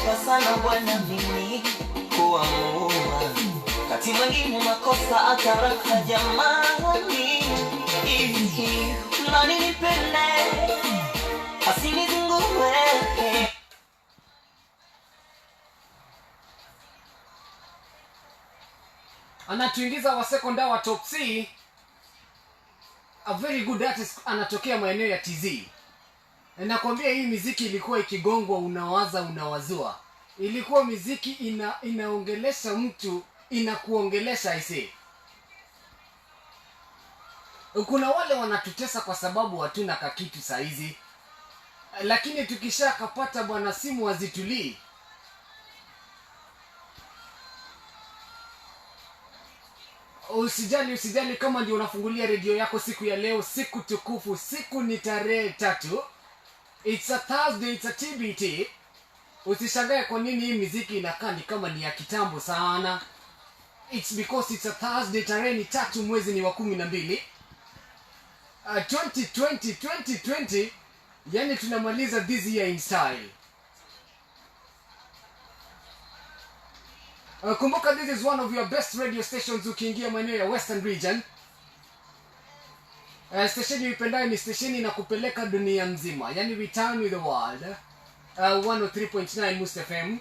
naogopa sana bwana mimi kuamua. Kati mwingine makosa ataraka jamani. Nani nipende asinizungue. Anatuingiza wa second hour top C. A very good artist, anatokea maeneo ya TZ. Nakwambia hii muziki ilikuwa ikigongwa unawaza unawazua. Ilikuwa muziki inaongelesha mtu, inakuongelesha ise. Kuna wale wanatutesa kwa sababu hatuna kakitu saizi. Lakini tukisha kapata bwana simu wazitulii. Usijali kama ndio unafungulia redio yako siku ya leo, siku tukufu, siku ni tarehe 3. It's a Thursday, it's a TBT. Usishangae kwa nini hii muziki inakaa ni kama ni ya kitambo sana. It's because it's a Thursday, tarehe ni 3, mwezi ni wa 12. 2020, yani tunamaliza this year in style. Kumbuka this is one of your best radio stations ukiingia maeneo ya Western Region. Station uipendayo ni station inakupeleka dunia mzima. Yani we turn with the world. 103.9 Must FM.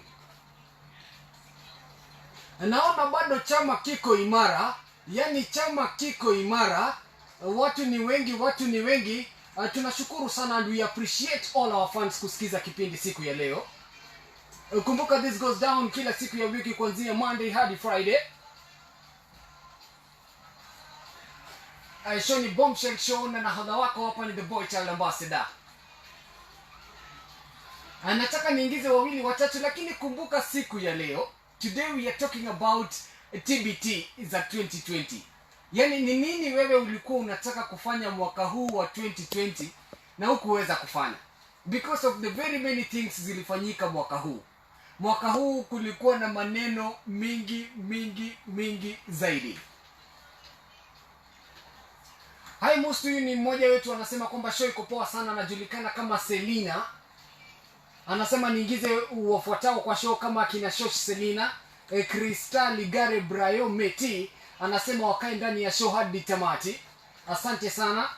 Naona bado chama kiko imara. Yani chama kiko imara. Watu ni wengi. Tunashukuru sana and we appreciate all our fans kusikiza kipindi siku ya leo. Kumbuka this goes down kila siku ya wiki kuanzia Monday hadi Friday. Show ni Bombshell Show na nahodha wako hapa ni The Boy Child Ambassador. Nataka niingize wawili watatu lakini kumbuka siku ya leo. Today we are talking about TBT za 2020. Yani ni nini wewe ulikuwa unataka kufanya mwaka huu wa 2020 na hukuweza kufanya? Because of the very many things zilifanyika mwaka huu. Mwaka huu kulikuwa na maneno mingi zaidi. Hai Mustu ni mmoja wetu anasema kwamba show iko poa sana, anajulikana kama Selina. Anasema niingize wafuatao kwa show kama kina Shosh Selina, Crystal Gare Brayo Meti, anasema wakae ndani ya show hadi tamati. Asante sana.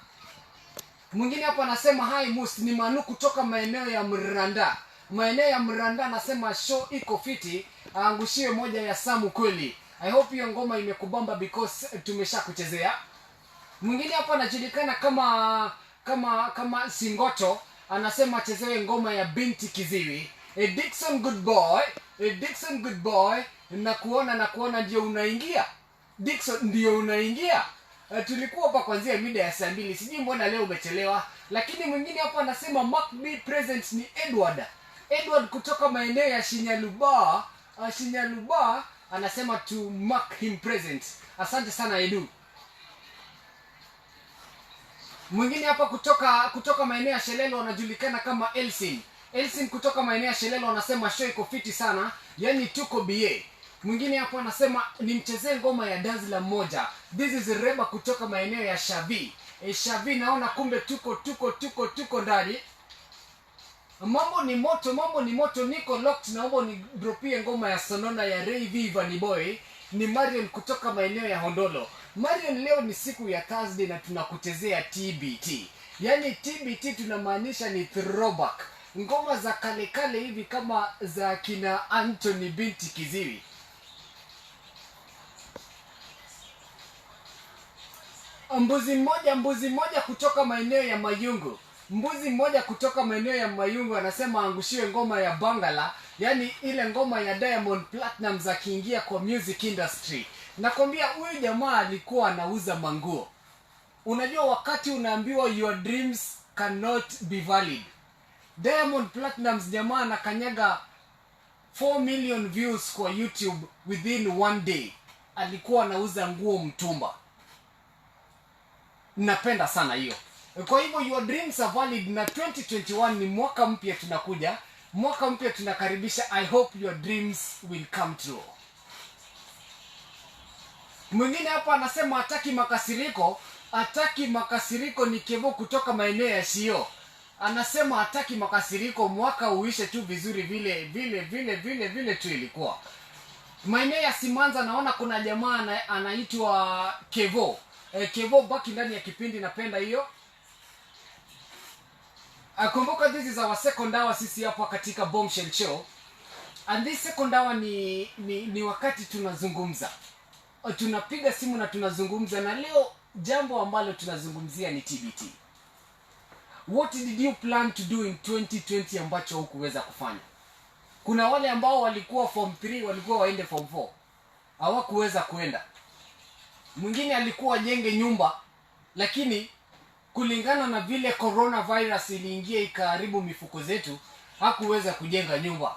Mwingine hapa anasema hai Mustu ni Manu kutoka maeneo ya Mranda. Maeneo ya Mranda anasema show iko fiti, angushie moja ya Samu kweli. I hope hiyo ngoma imekubamba because tumesha kuchezea. Mwingine hapa anajulikana kama Singoto, anasema chezewe ngoma ya Binti Kiziwi. Dixon good boy, nakuona ndio unaingia. Dixon ndio unaingia. Tulikuwa hapa kuanzia mida ya saa 2, sijui mbona leo umechelewa. Lakini mwingine hapa anasema Mark B present ni Edward kutoka maeneo ya Shinyaluba. Anasema to mark him present. Asante sana Edu. Mwingine hapa kutoka maeneo ya Shelelo anajulikana kama Elsin kutoka maeneo ya Shelelo anasema show iko fiti sana, yani tuko BA. Mwingine hapa anasema nimchezee ngoma ya Dazla moja. This is Reba kutoka maeneo ya Shavi. Shavi naona kumbe tuko ndani. Mambo ni moto, niko locked. Naomba ni dropie ngoma ya Sonona ya Ray Viva ni boy. Ni Marion kutoka maeneo ya Hondolo. Marion, leo ni siku ya Thursday na tunakutezea TBT. Yani TBT tunamaanisha ni throwback. Ngoma za kale hivi kama za kina Anthony Binti Kiziwi. Mbuzi mmoja kutoka maeneo ya Mayungu. Mbuzi mmoja kutoka maeneo ya Mayungu anasema angushiwe ngoma ya Bangala, yani ile ngoma ya Diamond Platnumz akiingia kwa music industry. Nakwambia huyu jamaa alikuwa anauza manguo. Unajua wakati unaambiwa your dreams cannot be valid. Diamond Platnumz jamaa anakanyaga 4 million views kwa YouTube within one day. Alikuwa anauza nguo mtumba. Napenda sana hiyo. Kwa hivyo your dreams are valid na 2021 ni mwaka mpya tunakuja. Mwaka mpya tunakaribisha. I hope your dreams will come true. Mwingine hapa anasema hataki makasiriko ni Kevo kutoka maeneo ya Shio. anasema hataki makasiriko, mwaka uishe tu vizuri vile tu ilikuwa. Maeneo ya Simanza naona kuna jamaa anaitwa Kevo. Kevo, baki ndani ya kipindi, napenda hiyo. Kumbuka this is our second hour sisi hapa katika Bombshell Show. And this second hour ni wakati tunazungumza. Tunapiga simu na tunazungumza, na leo jambo ambalo tunazungumzia ni TBT. What did you plan to do in 2020 ambacho hukuweza kufanya? Kuna wale ambao walikuwa form 3 walikuwa waende form 4. Hawakuweza kuenda. Mwingine alikuwa jenge nyumba, lakini kulingana na vile coronavirus iliingia ikaharibu mifuko zetu, hakuweza kujenga nyumba.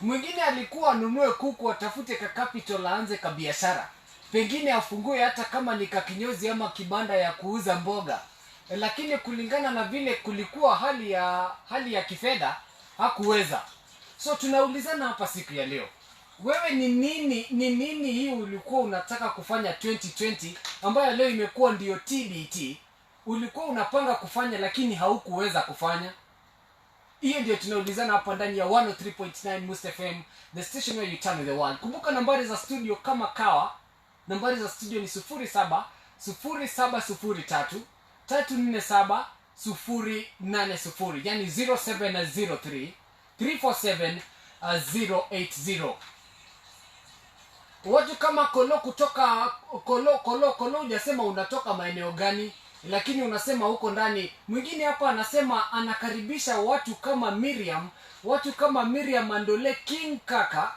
Mwingine alikuwa anunue kuku, atafute ka capital, aanze ka biashara. Pengine afungue hata kama ni kakinyozi ama kibanda ya kuuza mboga. Lakini kulingana na vile kulikuwa hali ya kifedha, hakuweza. So tunaulizana hapa siku ya leo, wewe ni nini hii ulikuwa unataka kufanya 2020 ambayo leo imekuwa ndio TBT, ulikuwa unapanga kufanya lakini haukuweza kufanya? Hiyo ndio tunaulizana hapa ndani ya 103.9 Must FM, the station where you turn the world. Kumbuka nambari za studio kama kawa, nambari za studio ni 0703 347 080, yani 0703 347 080. Watu kama Kolo kutoka Kolo hujasema unatoka maeneo gani, lakini unasema huko ndani. Mwingine hapa anasema anakaribisha watu kama Miriam Mandole, King Kaka.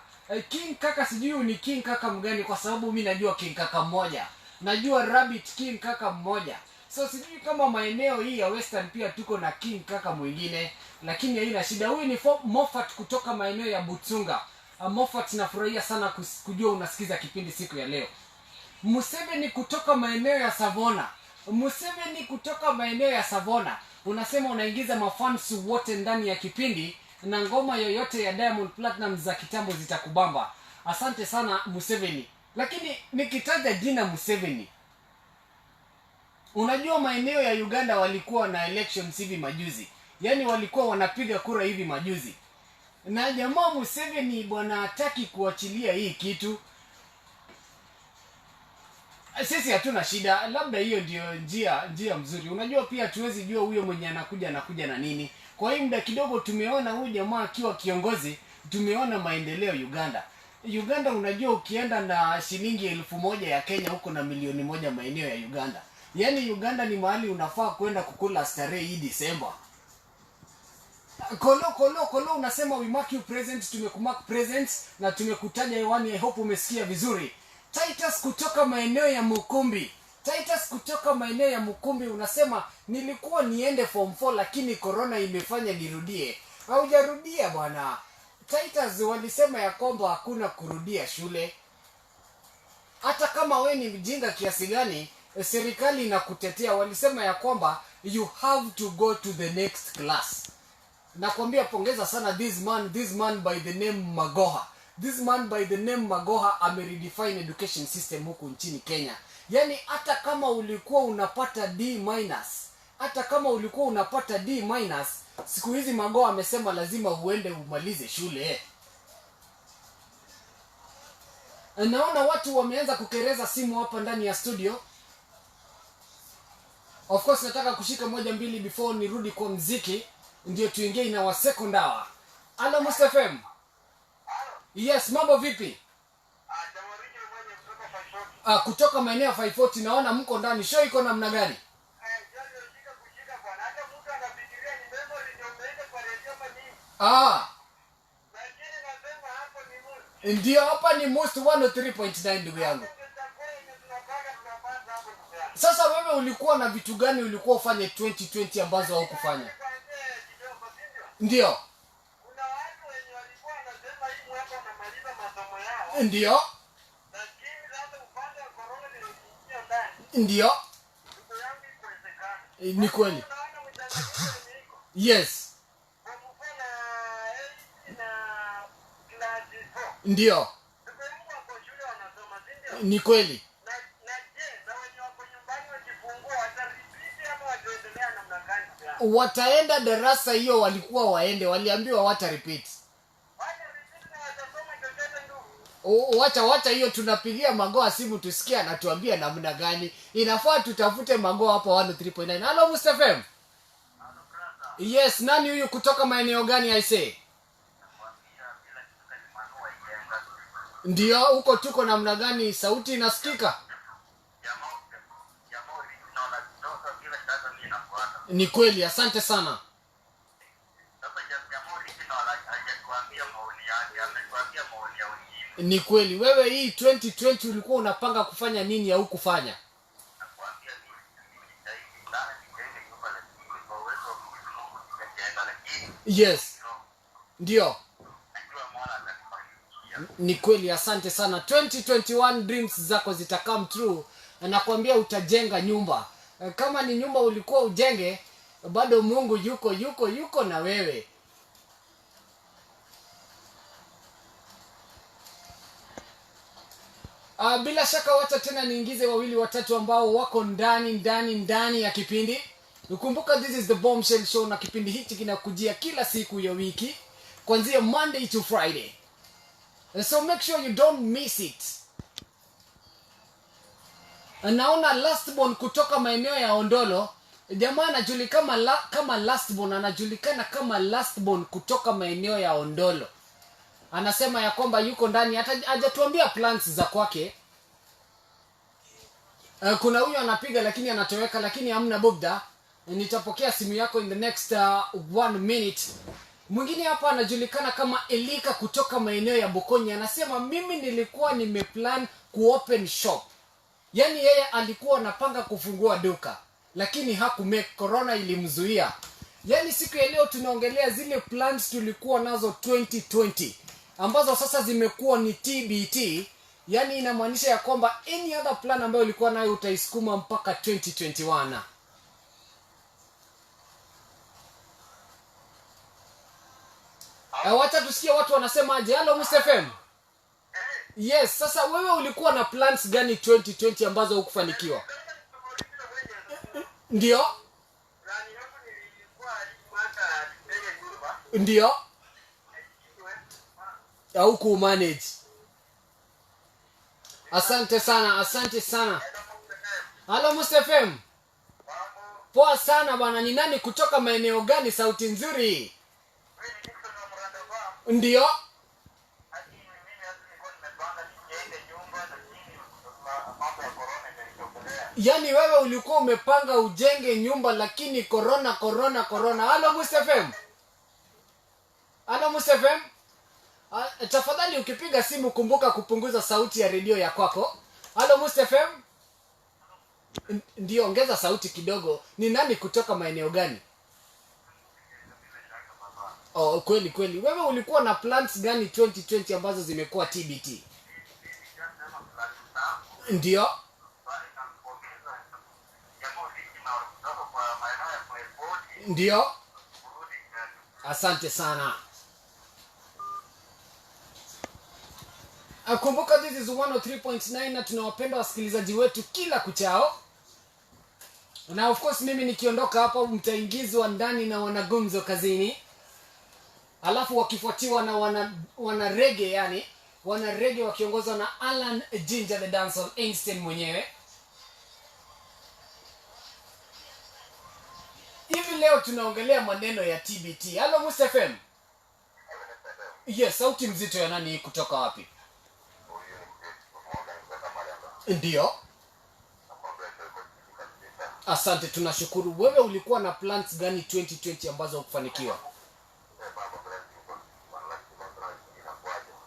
King Kaka sijui ni King Kaka mgani, kwa sababu mimi najua King Kaka mmoja. Najua Rabbit King Kaka mmoja. So sijui kama maeneo hii ya Western pia tuko na King Kaka mwingine, lakini haina shida. Huyu ni Moffat kutoka maeneo ya Butsunga. Moffat, nafurahia sana kujua unasikiza kipindi siku ya leo. Museveni kutoka maeneo ya Savona. Unasema unaingiza mafans wote ndani ya kipindi na ngoma yoyote ya Diamond Platinum za kitambo zitakubamba. Asante sana Museveni. Lakini nikitaja jina Museveni, unajua maeneo ya Uganda walikuwa na elections hivi majuzi. Yani walikuwa wanapiga kura hivi majuzi. Na jamaa Museveni bwana hataki kuachilia hii kitu. Sisi hatuna shida, labda hiyo ndio njia mzuri. Unajua pia tuwezi jua huyo mwenye anakuja na nini. Kwa hii muda kidogo tumeona huyu jamaa akiwa kiongozi, tumeona maendeleo Uganda. Unajua ukienda na shilingi 1000 ya Kenya huko na 1,000,000 maeneo ya Uganda. Yani Uganda ni mahali unafaa kwenda kukula starehe hii December. Kolo unasema we mark you present, tumekumark present na tumekutaja hewani. I hope umesikia vizuri. Titus kutoka maeneo ya Mukumbi unasema nilikuwa niende form 4 lakini corona imefanya nirudie. Haujarudia bwana. Titus walisema ya kwamba hakuna kurudia shule. Hata kama we ni mjinga kiasi gani, serikali inakutetea. Walisema ya kwamba you have to go to the next class. Nakwambia pongeza sana this man by the name Magoha. This man by the name Magoha ameredefine education system huku nchini Kenya. Yani hata kama ulikuwa unapata D-, siku hizi Magoha amesema lazima uende umalize shule. Naona watu wameanza kukereza simu hapa ndani ya studio. Of course nataka kushika 1-2 before nirudi kwa mziki, ndio tuingie na wa second hour. Hello Must FM. Yes, mambo vipi? Kutoka maeneo ya 540 naona mko ndani. Show iko namna gani? Ndio hapa ni Must 103.9 ndugu yangu. Sasa wewe ulikuwa na vitu gani ulikuwa ufanye 2020 ambazo haukufanya? Ndio. Kuna watu wenye walikuwa wanasema hii mwaka wanamaliza masomo yao. Ndio. Lakini sasa upande wa corona niliingia ndani. Ndio. Ndugu yangu ikuwezekana. Ni kweli. Unaona mtandao niko. Yes. Kwa mfano na class 4. Ndio. Ndugu yangu wako shule wanasoma, ndio? Ni kweli. Na je, na wenye wako nyumbani wakifungua wataripiti ama wataendelea namna gani? wataenda darasa hiyo, walikuwa waende, waliambiwa wata repeat. Wacha hiyo, tunapigia Magoa simu tusikie anatuambia namna gani. Inafaa tutafute Magoa hapa 103.9. Hello Mustafa FM. Yes, nani huyu kutoka maeneo gani I say? Ndio, huko tuko namna gani? Sauti inasikika? Ni kweli, asante sana. Ni kweli, wewe hii 2020 ulikuwa unapanga kufanya nini ya hukufanya? Yes. Ndio. Ni kweli, asante sana. 2021 dreams zako zita come true. Nakwambia utajenga nyumba. Kama ni nyumba ulikuwa ujenge, bado Mungu yuko na wewe. Bila shaka wacha tena niingize wawili watatu ambao wako ndani ya kipindi. Ukumbuka this is the Bombshell Show, na kipindi hiki kinakujia kila siku ya wiki kuanzia Monday to Friday. So make sure you don't miss it. Naona Lastborn kutoka maeneo ya Ondolo. Jamaa anajulikana kama Lastborn, anajulikana kama Lastborn kutoka maeneo ya Ondolo. Anasema ya kwamba yuko ndani, hata hajatuambia plans za kwake. Kuna huyo anapiga lakini anatoweka, lakini hamna bugda. Nitapokea simu yako in the next 1 minute. Mwingine hapa anajulikana kama Elika kutoka maeneo ya Bukonya. Anasema mimi nilikuwa nimeplan kuopen shop. Yaani yeye alikuwa anapanga kufungua duka, lakini hakumake, corona ilimzuia. Yaani siku ya leo tunaongelea zile plans tulikuwa nazo 2020 ambazo sasa zimekuwa ni TBT. Yaani inamaanisha ya kwamba any other plan ambayo ulikuwa nayo utaisukuma mpaka 2021. Wacha tusikie watu wanasema aje. Hello Mustafa FM. Yes, sasa wewe ulikuwa na plans gani 2020 ambazo hukufanikiwa? Ndio? Ndio? Au kumanage. Asante sana. Hello Mustafa FM. Poa sana bwana, ni nani kutoka maeneo gani? Sauti nzuri. Ndio? Yaani wewe ulikuwa umepanga ujenge nyumba lakini corona. Hello Mustafa FM. Hello Mustafa FM. Tafadhali ukipiga simu kumbuka kupunguza sauti ya redio ya kwako. Hello Mustafa FM. Ndio, ongeza sauti kidogo. Ni nani kutoka maeneo gani? Oh, kweli. Wewe ulikuwa na plans gani 2020 ambazo zimekuwa TBT? Ndio? Ndio? Asante sana. Kumbuka this is 103.9 na tunawapenda wasikilizaji wetu kila kuchao. Na of course mimi nikiondoka hapa mtaingizwa ndani na wanagumzo kazini. Alafu wakifuatiwa na wana reggae, yani wana reggae wakiongozwa na Alan Ginger the Dancehall Einstein mwenyewe. Hivi leo tunaongelea maneno ya TBT. Hello Mustafa FM. Yes, sauti mzito ya nani kutoka wapi? Ndio? Asante, tunashukuru. Wewe ulikuwa na plans gani 2020 ambazo hukufanikiwa?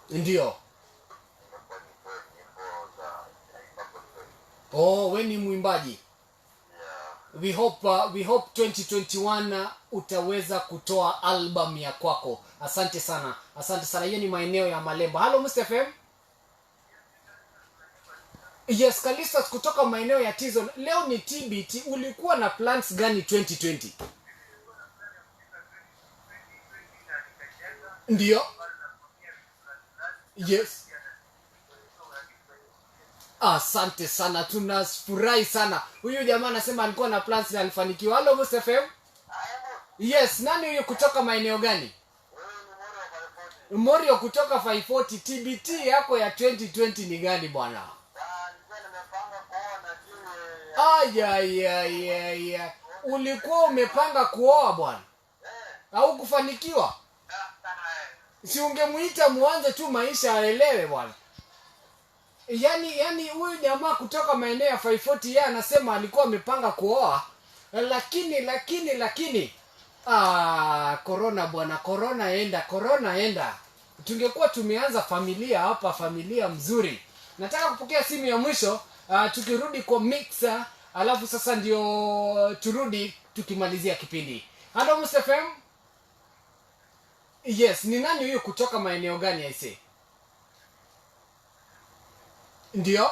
Ndio? Oh, wewe ni mwimbaji. We hope 2021 utaweza kutoa album ya kwako. Asante sana. Hiyo ni maeneo ya Malemba. Hello Mustafa FM. Yes, Kalistas kutoka maeneo ya Tizon. Leo ni TBT. Ulikuwa na plans gani 2020? Ndio? Yes. Asante sana, tunafurahi sana. Huyu jamaa anasema alikuwa na plans na alifanikiwa. Hello Mustafa FM. Yes, nani huyo kutoka maeneo gani? Wewe ni mwana wa California. Morio kutoka 540. TBT yako ya 2020 ni gani bwana? Nilikuwa nimepanga kuoa na jiwe. Ulikuwa umepanga kuoa bwana? Au kufanikiwa? Si ungemuita muanze tu maisha aelewe bwana. Yaani huyu jamaa kutoka maeneo ya 540 yeye anasema alikuwa amepanga kuoa, lakini corona bwana, corona enda. Tungekuwa tumeanza familia hapa, familia mzuri. Nataka kupokea simu ya mwisho, tukirudi kwa mixer, alafu sasa ndio turudi tukimalizia kipindi. Hello Mr. FM. Yes, ni nani huyo kutoka maeneo gani aise? Ndio.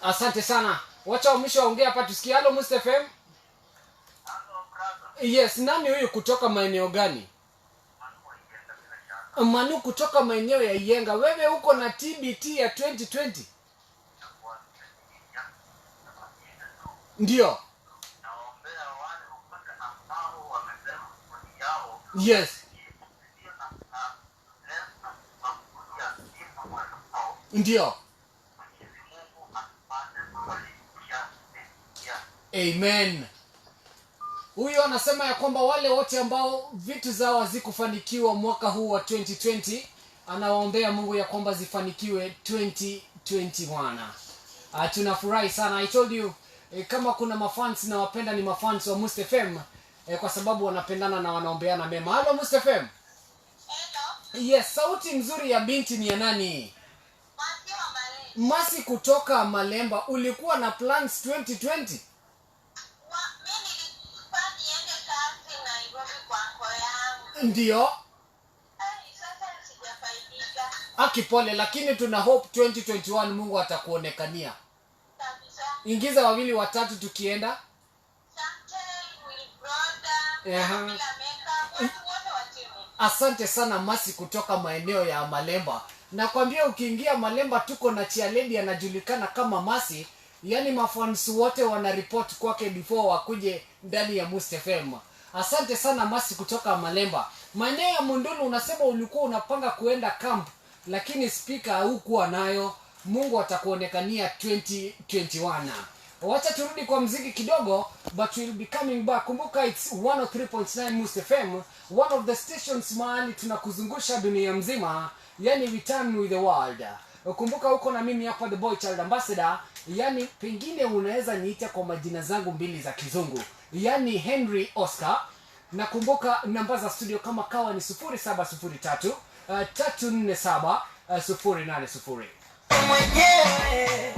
Asante sana. Wacha mwisho waongea hapa tusikie. Hello Mr. FM. Yes, nani huyo kutoka maeneo gani? Manu kutoka maeneo ya Iyenga. Wewe uko na TBT ya 2020? Ndio. Yes. Ndio. Amen. Huyo anasema ya kwamba wale wote ambao vitu zao hazikufanikiwa mwaka huu wa 2020, anawaombea Mungu ya kwamba zifanikiwe 2021. Tunafurahi sana. I told you kama kuna mafans na wapenda ni mafans wa Must FM kwa sababu wanapendana na wanaombeana mema. Hello Must FM. Hello. Yes, sauti nzuri ya binti ni ya nani? Masi wa Malemba. Masi kutoka Malemba. Ulikuwa na plans 2020? Mimi nilikuwa niende kazi Nairobi kwa anko yangu. Ndio. Sasa sijafaidika. Akipole, lakini tuna hope 2021 Mungu atakuonekania. Kabisa. Ingiza wawili watatu tukienda. Asante, Will Brother. Aha. Bila makeup. Watu wote wa timu. Asante sana Masi kutoka maeneo ya Malemba. Nakwambia ukiingia Malemba tuko na Chialedi anajulikana kama Masi. Yaani mafans wote wanareport kwake before wakuje ndani ya Must FM. Asante sana Masi kutoka Malemba. Maeneo ya Mundulu unasema ulikuwa unapanga kuenda camp, lakini speaker haukuwa nayo. Mungu atakuonekania 2021. Wacha turudi kwa mziki kidogo, but we'll be coming back. Kumbuka it's 103.9 Must FM, one of the stations mahali tunakuzungusha dunia mzima, yani we turn with the world. Kumbuka huko na mimi hapa the boy child ambassador, yani pengine unaweza niita kwa majina zangu mbili za kizungu, yani Henry Oscar. Na kumbuka namba za studio kama kawa ni 0703 347 080. mwenyewe